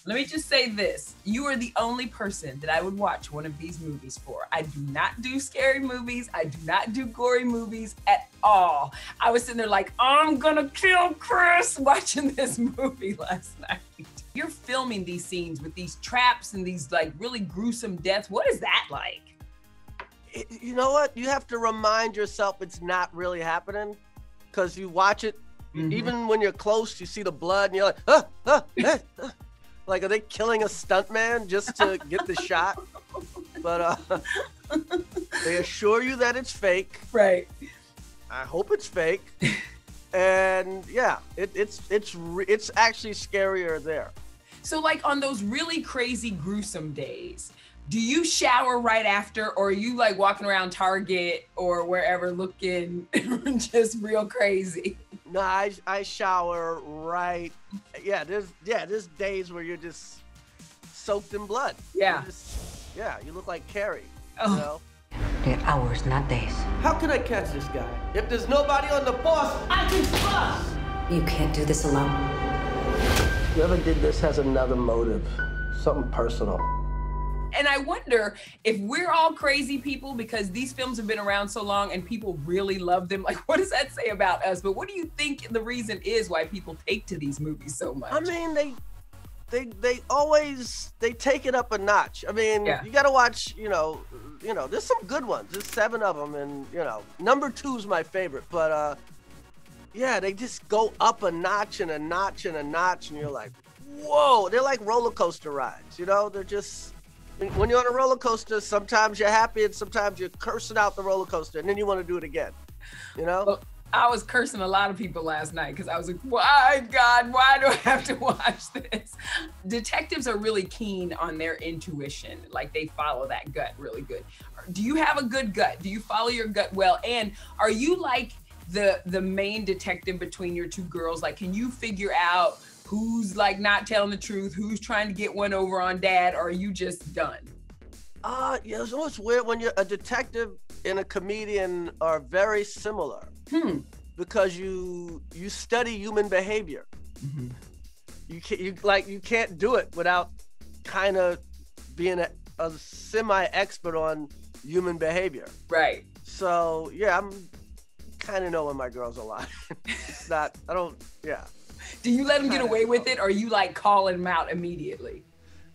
Let me just say this. You are the only person that I would watch one of these movies for. I do not do scary movies. I do not do gory movies at all. I was sitting there like, I'm gonna kill Chris watching this movie last night. You're filming these scenes with these traps and these like really gruesome deaths. What is that like? You know what? You have to remind yourself it's not really happening, because you watch it, even when you're close, you see the blood and you're like, like, are they killing a stuntman just to get the shot? But they assure you that it's fake. Right. I hope it's fake. And yeah, it's actually scarier there. So like on those really crazy gruesome days, do you shower right after, or are you like walking around Target or wherever looking just real crazy? No, I shower right. Yeah, there's days where you're just soaked in blood. Yeah. You look like Carrie. Oh. You know? They're hours, not days. How can I catch this guy? If there's nobody on the force, I can trust. You can't do this alone. Whoever did this has another motive, something personal. And I wonder if we're all crazy people because these films have been around so long and people really love them. Like, what does that say about us? But what do you think the reason is why people take to these movies so much? I mean, they always take it up a notch. I mean, you got to watch, you know, there's some good ones. There's 7 of them, and number 2 is my favorite. But yeah, they just go up a notch and a notch and a notch, and you're like, whoa! They're like roller coaster rides. They're just. When you're on a roller coaster, sometimes you're happy and sometimes you're cursing out the roller coaster, and then you want to do it again. Well, I was cursing a lot of people last night because I was like, why, God, why do I have to watch this? Detectives are really keen on their intuition. Like, they follow that gut really good. Do you have a good gut? Do you follow your gut well? And are you like the main detective between your 2 girls? Like, can you figure out who's like not telling the truth, who's trying to get one over on Dad, or are you just done? Yeah, it's almost weird when you're a detective and a comedian are very similar. Because you study human behavior. You can't do it without kind of being a semi-expert on human behavior. Right. So yeah, I'm kind of know when my girls are lying. It's not. I don't. Yeah. Do you let them get away with it, or are you like calling them out immediately?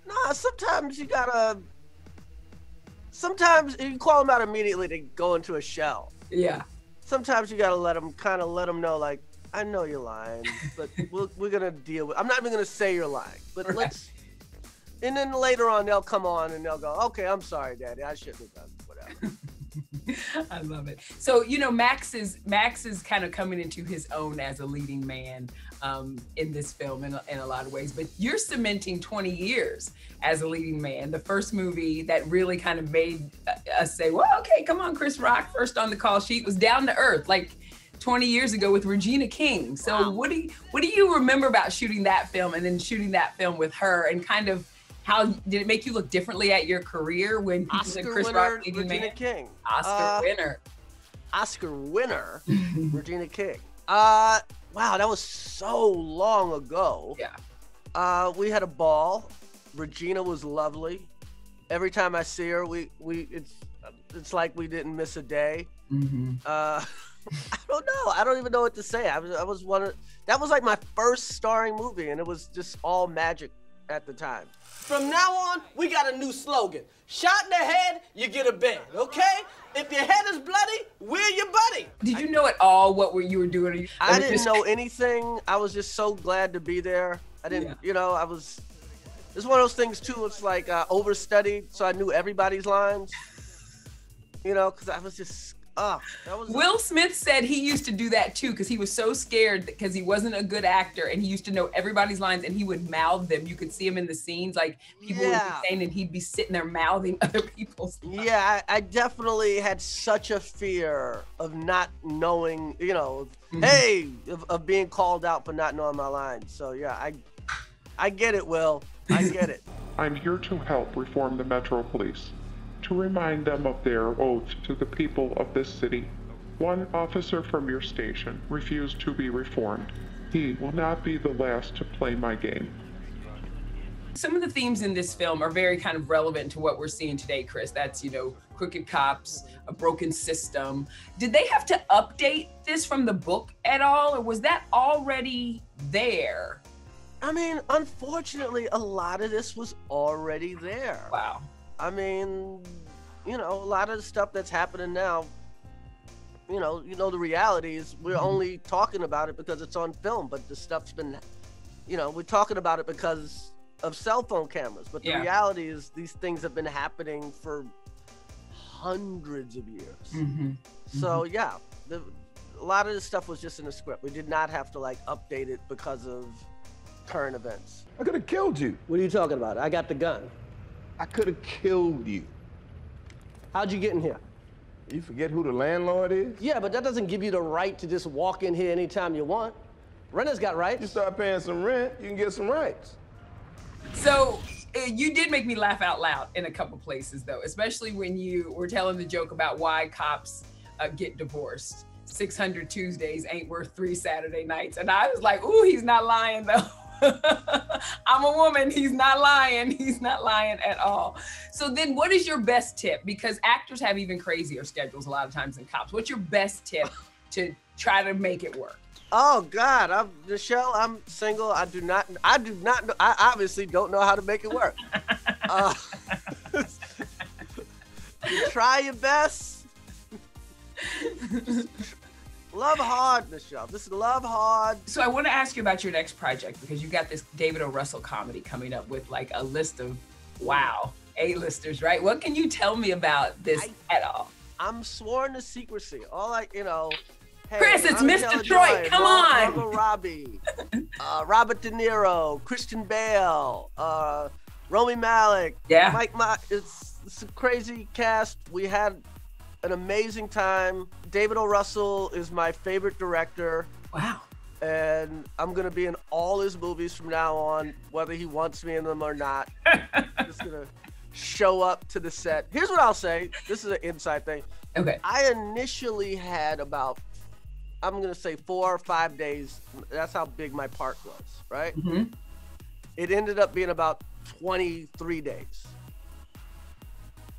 Nah, sometimes you gotta. Sometimes you call them out immediately to go into a shell. Yeah. Sometimes you gotta let them know, like, I know you're lying, but we're gonna deal with. I'm not even gonna say you're lying, but let's. And then later on, they'll come on and they'll go, okay, I'm sorry, Daddy, I shouldn't have done whatever. I love it. So, Max is kind of coming into his own as a leading man in this film in a lot of ways, but you're cementing 20 years as a leading man. The first movie that really kind of made us say, well, okay, come on, Chris Rock, first on the call sheet, was Down to Earth, like 20 years ago with Regina King. So wow. What do you remember about shooting that film and then shooting that film with her, and kind of how did it make you look differently at your career when people said Chris Rock leading man? King. Oscar winner. Oscar winner, Regina King. Wow, that was so long ago. Yeah. We had a ball. Regina was lovely. Every time I see her, it's like we didn't miss a day. I don't know. I don't even know what to say. That was like my first starring movie, and it was just all magic at the time. From now on, we got a new slogan. Shot in the head, you get a bed, okay? If your head is bloody, we're your buddy. Did you know at all what you were doing? I didn't know anything. I was just so glad to be there. I didn't, it's one of those things too. It's like overstudied, so I knew everybody's lines. Because I was just, Will Smith said he used to do that too, because he was so scared because he wasn't a good actor, and he used to know everybody's lines and he would mouth them. You could see him in the scenes, like people would be saying, and he'd be sitting there mouthing other people's lines. Yeah, I definitely had such a fear of not knowing, hey, of being called out for not knowing my lines. So yeah, I get it, Will. I get it. I'm here to help reform the Metro Police, to remind them of their oath to the people of this city. One officer from your station refused to be reformed. He will not be the last to play my game. Some of the themes in this film are very kind of relevant to what we're seeing today, Chris. That's, you know, crooked cops, a broken system. Did they have to update this from the book at all, or was that already there? I mean, unfortunately, a lot of this was already there. Wow. I mean, you know, a lot of the stuff that's happening now, you know, the reality is we're only talking about it because it's on film, but the stuff's been, you know, we're talking about it because of cell phone cameras. But the reality is these things have been happening for hundreds of years. So yeah, a lot of this stuff was just in the script. We did not have to like update it because of current events. I could have killed you. What are you talking about? I got the gun. I could have killed you. How'd you get in here? You forget who the landlord is? Yeah, but that doesn't give you the right to just walk in here anytime you want. Renters got rights. You start paying some rent, you can get some rights. So you did make me laugh out loud in a couple places, though, especially when you were telling the joke about why cops get divorced. 600 Tuesdays ain't worth 3 Saturday nights. And I was like, ooh, he's not lying, though. I'm a woman. He's not lying. He's not lying at all. So then what is your best tip? Because actors have even crazier schedules a lot of times than cops. What's your best tip to try to make it work? Oh God, Nischelle, I'm single. I obviously don't know how to make it work. You try your best. Love hard, Nischelle. This is love hard. So I want to ask you about your next project, because you got this David O. Russell comedy coming up with like a list of, wow, A-listers, right? What can you tell me about this at all? I'm sworn to secrecy. Hey, Chris, it's Miss Detroit. Come on. Margot Robbie, Robert De Niro, Christian Bale, Rami Malek. Yeah. It's a crazy cast. We had an amazing time. David O. Russell is my favorite director. Wow. And I'm gonna be in all his movies from now on, whether he wants me in them or not. I'm just gonna show up to the set. Here's what I'll say. This is an inside thing. Okay. I initially had about, I'm gonna say 4 or 5 days. That's how big my part was, right? It ended up being about 23 days.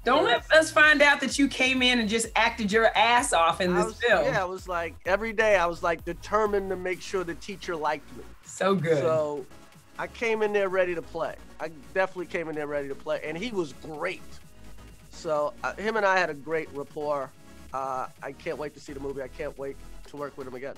Don't let us find out that you came in and just acted your ass off in this film. Yeah, I was like, every day I was like determined to make sure the teacher liked me. So good. So I came in there ready to play. I definitely came in there ready to play, and he was great. So him and I had a great rapport. I can't wait to see the movie. I can't wait to work with him again.